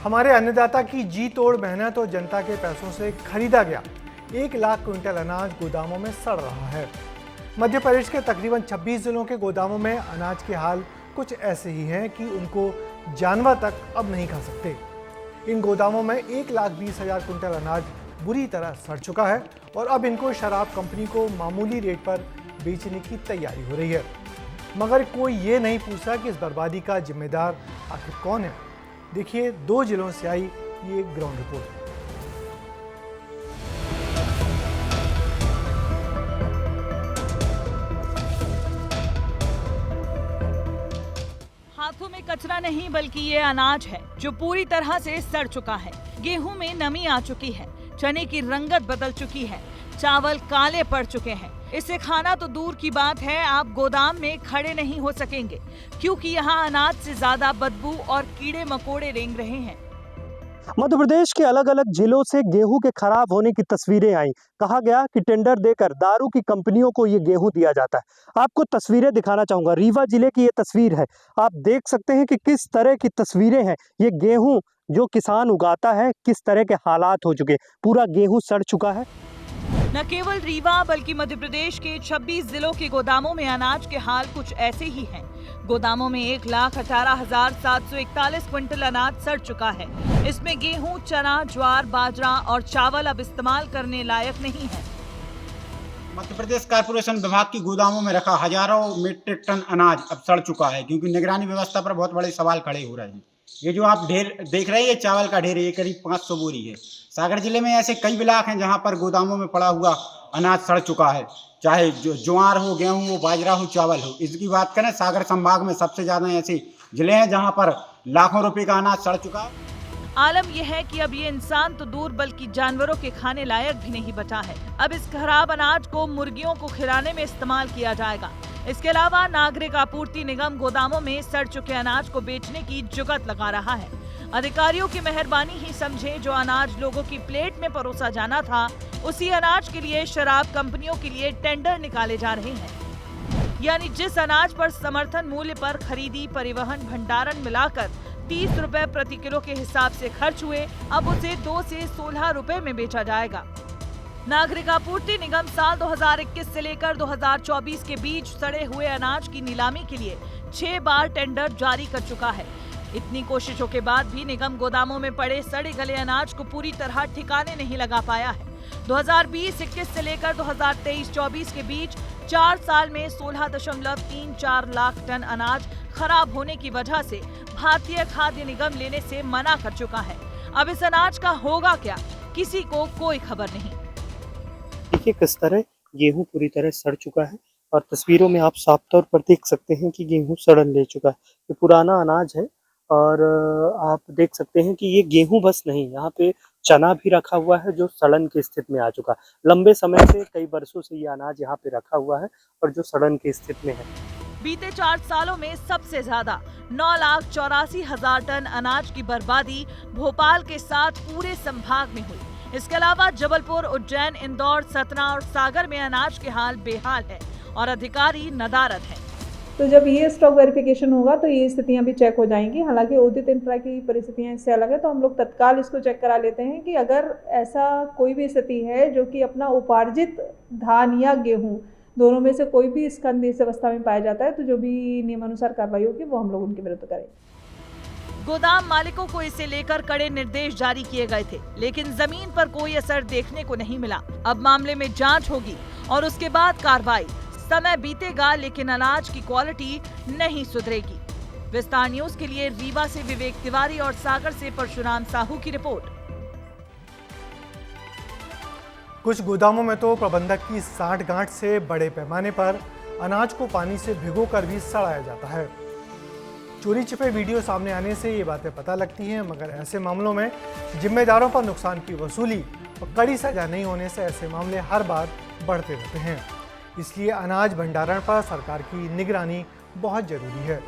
हमारे अन्नदाता की जी तोड़ मेहनत और जनता के पैसों से खरीदा गया 1 लाख क्विंटल अनाज गोदामों में सड़ रहा है। मध्य प्रदेश के तकरीबन 26 जिलों के गोदामों में अनाज के हाल कुछ ऐसे ही हैं कि उनको जानवर तक अब नहीं खा सकते। इन गोदामों में 1,20,000 क्विंटल अनाज बुरी तरह सड़ चुका है और अब इनको शराब कंपनी को मामूली रेट पर बेचने की तैयारी हो रही है। मगर कोई ये नहीं पूछता कि इस बर्बादी का जिम्मेदार आखिर कौन है। देखिए 2 जिलों से आई ये ग्राउंड रिपोर्ट। हाथों में कचरा नहीं बल्कि ये अनाज है जो पूरी तरह से सड़ चुका है। गेहूं में नमी आ चुकी है, चने की रंगत बदल चुकी है, चावल काले पड़ चुके हैं। इसे खाना तो दूर की बात है, आप गोदाम में खड़े नहीं हो सकेंगे क्योंकि यहाँ अनाज से ज्यादा बदबू और कीड़े मकोड़े रेंग रहे हैं। मध्य प्रदेश के अलग अलग जिलों से गेहूं के खराब होने की तस्वीरें आई। कहा गया कि टेंडर देकर दारू की कंपनियों को ये गेहूं दिया जाता है। आपको तस्वीरें दिखाना चाहूंगा। रीवा जिले की ये तस्वीर है। आप देख सकते हैं कि किस तरह की तस्वीरें हैं। ये गेहूं जो किसान उगाता है किस तरह के हालात हो चुके, पूरा गेहूं सड़ चुका है। न केवल रीवा बल्कि मध्य प्रदेश के 26 जिलों के गोदामों में अनाज के हाल कुछ ऐसे ही हैं। गोदामों में 1,18,741 क्विंटल अनाज सड़ चुका है। इसमें गेहूं, चना, ज्वार, बाजरा और चावल अब इस्तेमाल करने लायक नहीं है। मध्य प्रदेश कारपोरेशन विभाग की गोदामों में रखा हजारों मीट्रिक टन अनाज अब सड़ चुका है क्योंकि निगरानी व्यवस्था पर बहुत बड़े सवाल खड़े हो रहे हैं। ये जो आप ढेर देख रहे हैं ये चावल का ढेर है, ये करीब 500 बोरी है। सागर जिले में ऐसे कई ब्लॉक हैं जहां पर गोदामों में पड़ा हुआ अनाज सड़ चुका है, चाहे ज्वार हो, गेहूं हो, बाजरा हो, चावल हो। इसकी बात करें सागर संभाग में सबसे ज्यादा ऐसे जिले हैं जहां पर लाखों रुपए का अनाज सड़ चुका है। आलम यह है कि अब ये इंसान तो दूर बल्कि जानवरों के खाने लायक भी नहीं बचा है। अब इस खराब अनाज को मुर्गियों को खिलाने में इस्तेमाल किया जाएगा। इसके अलावा नागरिक आपूर्ति निगम गोदामों में सड़ चुके अनाज को बेचने की जुगत लगा रहा है। अधिकारियों की मेहरबानी ही समझे, जो अनाज लोगों की प्लेट में परोसा जाना था उसी अनाज के लिए शराब कंपनियों के लिए टेंडर निकाले जा रहे हैं। यानी जिस अनाज पर समर्थन मूल्य पर खरीदी, परिवहन, भंडारण मिलाकर 30 रुपए प्रति किलो के हिसाब से खर्च हुए, अब उसे 2 से 16 रुपए में बेचा जाएगा। नागरिक आपूर्ति निगम साल 2021 से लेकर 2024 के बीच सड़े हुए अनाज की नीलामी के लिए 6 बार टेंडर जारी कर चुका है। इतनी कोशिशों के बाद भी निगम गोदामों में पड़े सड़े गले अनाज को पूरी तरह ठिकाने नहीं लगा पाया है। 2020-21 से लेकर 2023-24 के बीच 4 साल में 16.34 लाख टन अनाज खराब होने की वजह से भारतीय खाद्य निगम लेने से मना कर चुका है। अब इस अनाज का होगा क्या, किसी को कोई खबर नहीं। देखिए किस तरह गेहूं पूरी तरह सड़ चुका है और तस्वीरों में आप साफ तौर पर देख सकते हैं कि गेहूं सड़न ले चुका है। ये पुराना अनाज है और आप देख सकते हैं कि ये गेहूं बस नहीं, यहाँ पे चना भी रखा हुआ है जो सड़न की स्थिति में आ चुका है। लंबे समय से, कई बरसों से ये अनाज यहाँ पे रखा हुआ है और जो सड़न की स्थिति में है। बीते 4 सालों में सबसे ज्यादा 9,84,000 टन अनाज की बर्बादी भोपाल के साथ पूरे संभाग में हुई। इसके अलावा जबलपुर, उज्जैन, इंदौर, सतना और सागर में अनाज के हाल बेहाल है और अधिकारी नदारद है। तो जब ये स्टॉक वेरिफिकेशन होगा तो ये स्थितियां भी चेक हो जाएंगी। हालांकि उदित इंफ्रा की परिस्थितियां इससे अलग है, तो हम लोग तत्काल इसको चेक करा लेते हैं कि अगर ऐसा कोई भी स्थिति है जो कि अपना उपार्जित धान या गेहूं दोनों में से कोई भी स्कंद इस अवस्था में पाया जाता है तो जो भी नियमानुसार कार्रवाई होगी वो हम लोग उनके विरुद्ध करेंगे। गोदाम मालिकों को इसे लेकर कड़े निर्देश जारी किए गए थे, लेकिन जमीन पर कोई असर देखने को नहीं मिला। अब मामले में जांच होगी और उसके बाद कार्रवाई। समय बीतेगा लेकिन अनाज की क्वालिटी नहीं सुधरेगी। विस्तार न्यूज के लिए रीवा से विवेक तिवारी और सागर से परशुराम साहू की रिपोर्ट। कुछ गोदामों में तो प्रबंधक की साठगांठ से बड़े पैमाने पर अनाज को पानी से भिगोकर भी सड़ाया जाता है। चोरी छिपे वीडियो सामने आने से ये बातें पता लगती हैं, मगर ऐसे मामलों में जिम्मेदारों पर नुकसान की वसूली और कड़ी सजा नहीं होने से ऐसे मामले हर बार बढ़ते रहते हैं। इसलिए अनाज भंडारण पर सरकार की निगरानी बहुत जरूरी है।